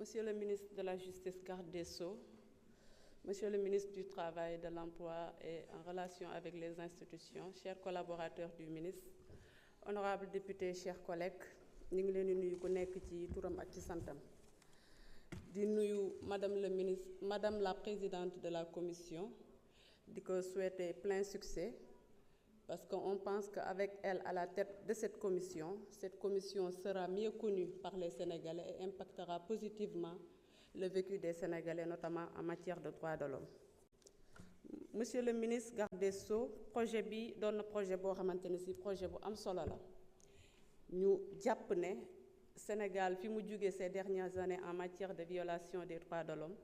Monsieur le ministre de la Justice, garde des Sceaux, Monsieur le ministre du Travail, de l'Emploi et en relation avec les institutions, chers collaborateurs du ministre, honorables députés, chers collègues, ñu ngi leen di nuyu ku nekk ci turam ak ci santam. Di nuyu Madame la Présidente de la Commission, di ko souhaiter plein succès, parce qu'on pense qu'avec elle à la tête de cette commission sera mieux connue par les Sénégalais et impactera positivement le vécu des Sénégalais, notamment en matière de droits de l'homme. Monsieur le ministre garde des Sceaux, projet bi doon na projet boo xamante ne ci projet bu am solo la ñu jàpp ne Sénégal fi mu jógee ces dernières années en matière de violation des droits de l'homme,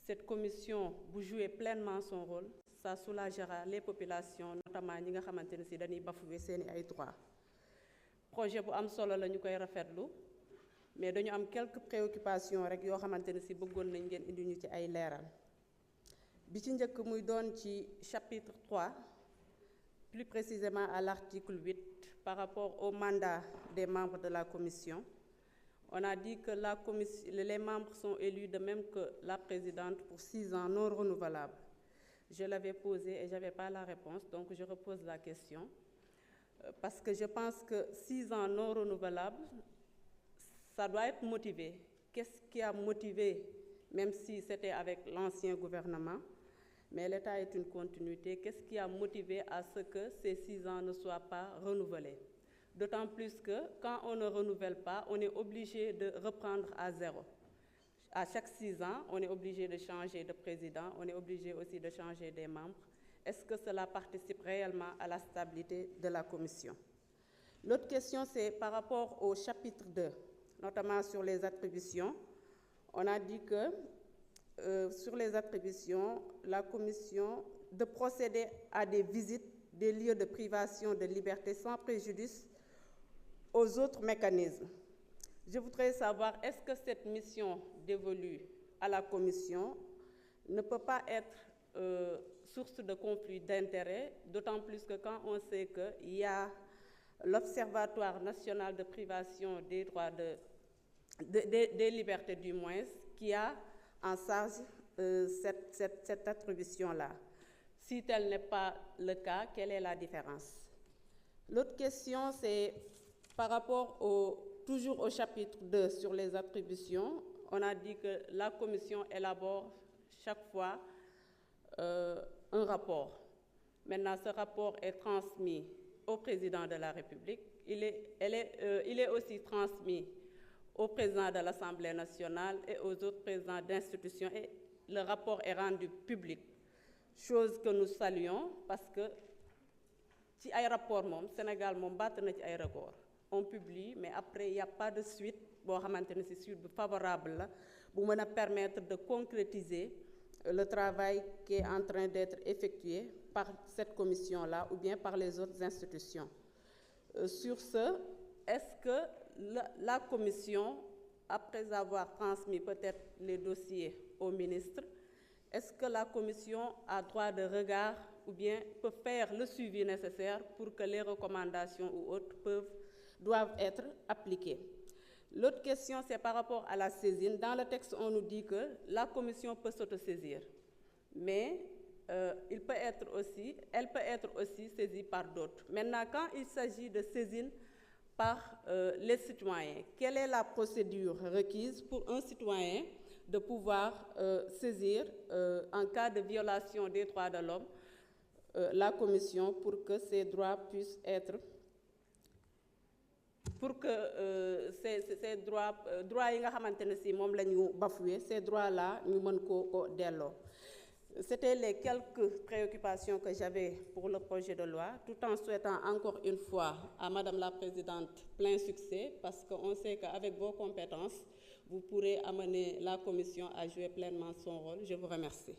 cette commission bu jouer pleinement son rôle, ça soulagera les populations, notamment ñi nga xamante ne ci dañuy bafouer seeni ay droits. Projet bu am solo la ñu koy rafetlu, mais dañu am quelques préoccupations rek yoo xamante ne ci bëggoon nañ ngeen indi ñu ci ay leeral. Bi ci njëkk muy doon ci chapitre 3, plus précisément à l'article 8, par rapport au mandat des membres de la commission. On a dit que les membres sont élus de même que la présidente pour 6 ans non renouvelables. Je l'avais posé et je n'avais pas la réponse, donc je repose la question. Parce que je pense que 6 ans non renouvelables, ça doit être motivé. Qu'est-ce qui a motivé, même si c'était avec l'ancien gouvernement, mais l'État est une continuité, qu'est-ce qui a motivé à ce que ces 6 ans ne soient pas renouvelés? D'autant plus que quand on ne renouvelle pas, on est obligé de reprendre à zéro. À chaque 6 ans, on est obligé de changer de président, on est obligé aussi de changer des membres. Est-ce que cela participe réellement à la stabilité de la commission? L'autre question, c'est par rapport au chapitre 2, notamment sur les attributions. On a dit que sur les attributions, la commission de procéder à des visites des lieux de privation de liberté sans préjudice aux autres mécanismes. Je voudrais savoir, est-ce que cette mission dévolue à la commission ne peut pas être source de conflit d'intérêts, d'autant plus que quand on sait qu'il y a l'Observatoire national de privation des droits des libertés du moins, qui a en charge cette attribution-là. Si tel n'est pas le cas, quelle est la différence? L'autre question, c'est par rapport toujours au chapitre 2 sur les attributions. On a dit que la commission élabore chaque fois un rapport. Maintenant, ce rapport est transmis au président de la République. Il est aussi transmis au président de l'Assemblée nationale et aux autres présidents d'institutions, et le rapport est rendu public. Chose que nous saluons parce que ci ay rapport moom Sénégal moom batt na ci ay record. On publie, mais après il n'y a pas de suite boo xamante ne ci suite bu favorable la bu mën a permettre de concrétiser le travail qui est en train d'être effectué par cette commission-là ou bien par les autres institutions. Sur ce, est-ce que la commission, après avoir transmis peut-être les dossiers au ministre, est-ce que la commission a droit de regard ou bien peut faire le suivi nécessaire pour que les recommandations ou autres doivent être appliquées? L'autre question, c'est par rapport à la saisine. Dans le texte, on nous dit que la commission peut s'autosaisir, mais elle peut être aussi saisie par d'autres. Maintenant, quand il s'agit de saisine par les citoyens, quelle est la procédure requise pour un citoyen de pouvoir saisir en cas de violation des droits de l'homme la commission pour que ces droits puissent être, pour que ces droits yi nga xamante ne si moom la ñu bafoué, ces droits-là ñu mën ko delloo. C'était les quelques préoccupations que j'avais pour le projet de loi, tout en souhaitant encore une fois à Madame la Présidente plein succès, parce qu'on sait qu'avec vos compétences, vous pourrez amener la Commission à jouer pleinement son rôle. Je vous remercie.